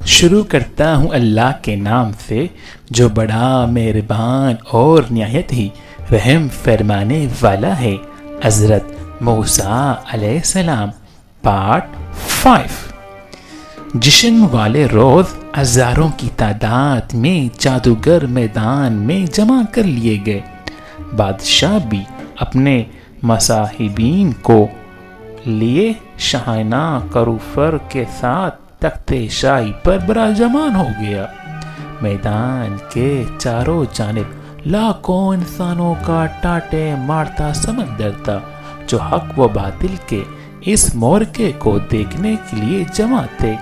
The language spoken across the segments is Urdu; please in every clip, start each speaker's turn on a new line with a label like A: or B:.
A: شروع کرتا ہوں اللہ کے نام سے جو بڑا مہربان اور نہایت ہی رحم فرمانے والا ہے۔ حضرت موسیٰ علیہ السلام پارٹ 5۔ جشن والے روز ہزاروں کی تعداد میں جادوگر میدان میں جمع کر لیے گئے۔ بادشاہ بھی اپنے مصاحبین کو لیے شاہانہ کروفر کے ساتھ تخت شاہی پر براجمان ہو گیا۔ میدان کے چاروں جانب لاکھوں انسانوں کا ٹاٹے مارتا سمندر تھا جو حق و باطل کے اس مورکے کو دیکھنے کے لیے جمع تھے۔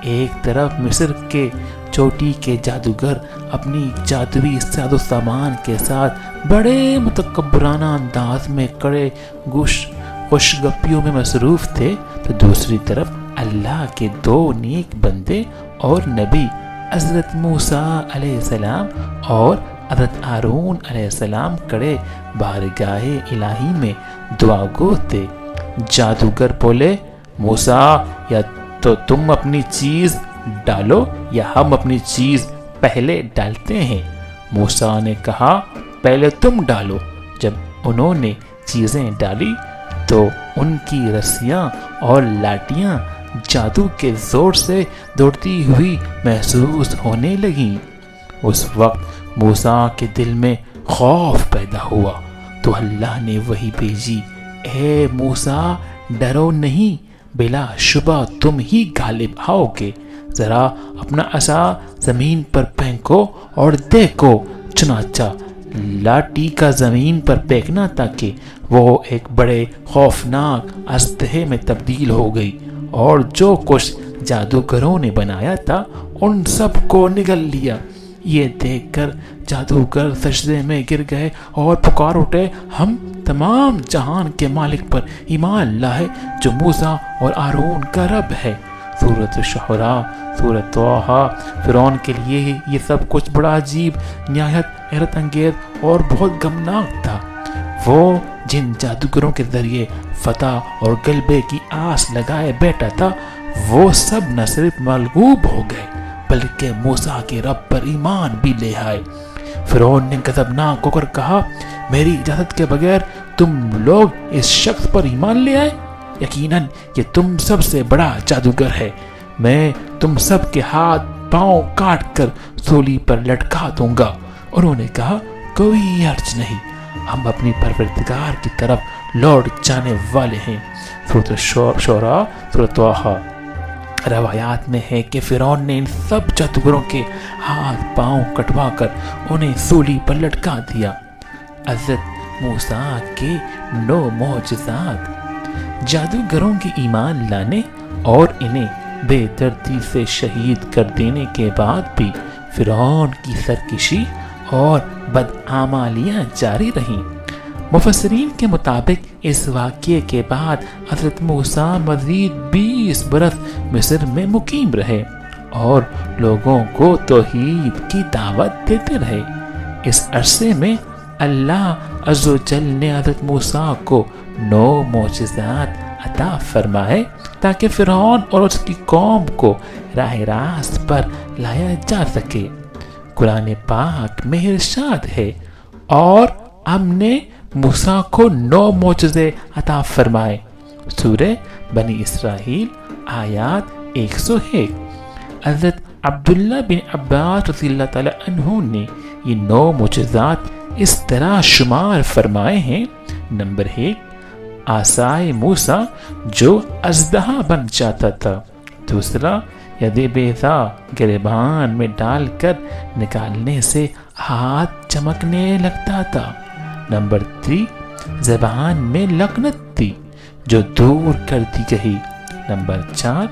A: ایک طرف مصر کے چوٹی کے جادوگر اپنی جادوی ساز و سامان کے ساتھ بڑے متکبرانہ انداز میں کڑے خوش گپیوں میں مصروف تھے، تو دوسری طرف اللہ کے دو نیک بندے اور نبی حضرت موسیٰ علیہ السلام اور حضرت ہارون علیہ السلام کڑے بارگاہ الہی میں دعا گو تھے۔ جادوگر بولے، موسیٰ یا تو تم اپنی چیز ڈالو یا ہم اپنی چیز پہلے ڈالتے ہیں۔ موسیٰ نے کہا، پہلے تم ڈالو۔ جب انہوں نے چیزیں ڈالی تو ان کی رسیاں اور لاٹیاں جادو کے زور سے دوڑتی ہوئی محسوس ہونے لگیں۔ اس وقت موسیٰ کے دل میں خوف پیدا ہوا تو اللہ نے وحی بھیجی، اے موسیٰ ڈرو نہیں، بلا شبہ تم ہی غالب آؤ گے، ذرا اپنا عصا زمین پر پھینکو اور دیکھو۔ چنانچہ لاٹھی کا زمین پر پھینکنا تاکہ وہ ایک بڑے خوفناک اژدہے میں تبدیل ہو گئی، اور جو کچھ جادوگروں نے بنایا تھا ان سب کو نگل لیا۔ یہ دیکھ کر جادوگر سجدے میں گر گئے اور پکار اٹھے، ہم تمام جہان کے مالک پر ایمان لائے جو موسیٰ اور ہارون کا رب ہے۔ سورۃ شعراء، سورۃ طٰہٰ۔ فرعون کے لیے یہ سب کچھ بڑا عجیب، نہایت حیرت انگیز اور بہت غمناک تھا۔ وہ جن جادوگروں کے ذریعے فتح اور غلبے کی آس لگائے بیٹھا تھا وہ سب نہ صرف مغلوب ہو گئے بلکہ موسیٰ کے رب پر ایمان بھی لے آئے۔ فرعون نے غضبناک ہو کر کہا، میری اجازت کے بغیر تم لوگ اس شخص پر ایمان لے آئے؟ یقیناً یہ تم سب سے بڑا جادوگر ہے، میں تم سب کے ہاتھ پاؤں کاٹ کر سولی پر لٹکا دوں گا۔ انہوں نے کہا، کوئی حرج نہیں، ہم اپنی پروردگار کی طرف لوٹ جانے والے ہیں۔ سورۃ شعراء، سورۃ طٰہٰ۔ روایات میں ہے کہ فرعون نے ان سب جادوگروں کے ہاتھ پاؤں کٹوا کر انہیں سولی پر لٹکا دیا۔ حضرت موسیٰ کے 9 معجزات۔ جادوگروں کے ایمان لانے اور انہیں بے دردی سے شہید کر دینے کے بعد بھی فرعون کی سرکشی اور بدعمالیاں جاری رہیں۔ مفسرین کے مطابق اس واقعے کے بعد حضرت موسیٰ مزید 20 برس مصر میں مقیم رہے اور لوگوں کو توحید کی دعوت دیتے رہے۔ اس عرصے میں اللہ عز و جل نے حضرت موسیٰ کو 9 معجزات عطا فرمائے تاکہ فرعون اور اس کی قوم کو راہ راست پر لایا جا سکے۔ قرآن پاک میں ارشاد ہے، اور ہم نے موسیٰ کو 9 معجزے عطا فرمائے۔ سورہ بنی اسرائیل آیات 101۔ حضرت عبداللہ بن عباس رضی اللہ تعالی عنہ نے یہ 9 معجزات اس طرح شمار فرمائے ہیں۔ نمبر 1، عصائے موسیٰ جو اژدہا بن جاتا تھا۔ دوسرا، ید بیضا گریبان میں ڈال کر نکالنے سے ہاتھ چمکنے لگتا تھا۔ نمبر 3، زبان میں لکنت تھی جو دور کر دی گئی۔ نمبر 4،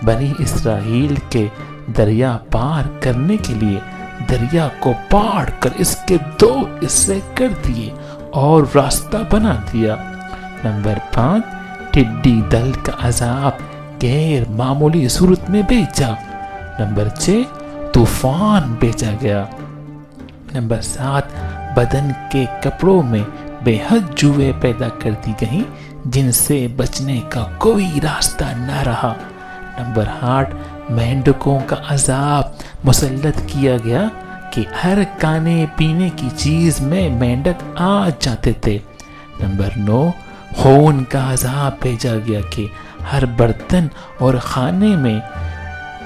A: بنی اسرائیل کے دریا پار کرنے کے لیے دریا کو پاڑ کر اس کے 2 حصے کر دیے اور راستہ بنا دیا۔ نمبر 5، ٹڈی دل کا عذاب غیر معمولی صورت میں بھیجا۔ نمبر 6، طوفان بھیجا گیا۔ نمبر 7، بدن کے کپڑوں میں بے حد جوئیں پیدا کر دی گئیں جن سے بچنے کا کوئی راستہ نہ رہا۔ نمبر 8، مینڈکوں کا عذاب مسلط کیا گیا کہ ہر کھانے پینے کی چیز میں مینڈک آ جاتے تھے۔ نمبر 9، خون کا عذاب بھیجا گیا کہ ہر برتن اور کھانے میں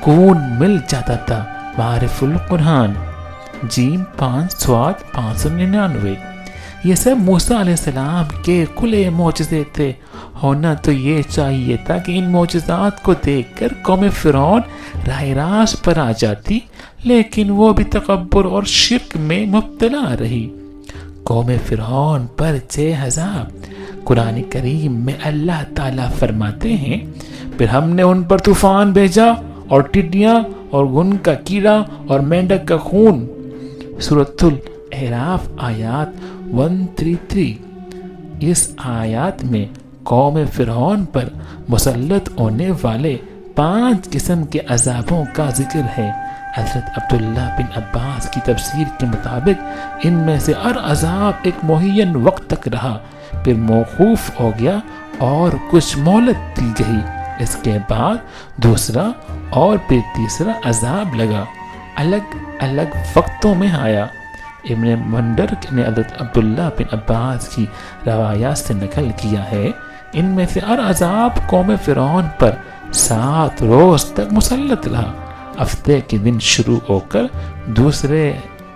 A: خون مل جاتا تھا۔ معارف القرآن جیم 5 ص 599۔ یہ سب موسیٰ علیہ السلام کے کھلے معجزے تھے۔ ہونا تو یہ چاہیے تھا کہ ان معجزات کو دیکھ کر قوم فرعون راہ راست پر آ جاتی، لیکن وہ بھی تکبر اور شرک میں مبتلا رہی۔ قوم فرعون پر 6 عذاب۔ قرآن کریم میں اللہ تعالیٰ فرماتے ہیں، پھر ہم نے ان پر طوفان بھیجا اور ٹڈیاں اور ان کا کیڑا اور مینڈک کا خون۔ سورۃ الاعراف آیات 133۔ اس آیات میں قوم فرعون پر مسلط ہونے والے 5 قسم کے عذابوں کا ذکر ہے۔ حضرت عبداللہ بن عباس کی تفسیر کے مطابق ان میں سے ہر عذاب ایک معین وقت تک رہا، پھر موقوف ہو گیا اور کچھ مہلت دی گئی۔ اس کے بعد دوسرا اور پھر تیسرا عذاب لگا، الگ الگ وقتوں میں آیا۔ ابن منڈر نے حضرت عبداللہ بن عباس کی روایات سے نقل کیا ہے، ان میں سے ہر عذاب قوم فرعون پر 7 روز تک مسلط رہا۔ ہفتے کے دن شروع ہو کر دوسرے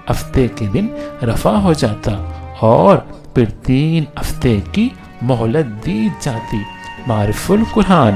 A: ہفتے کے دن رفع ہو جاتا اور پھر 3 ہفتے کی مہلت دی جاتی۔ معارف القرآن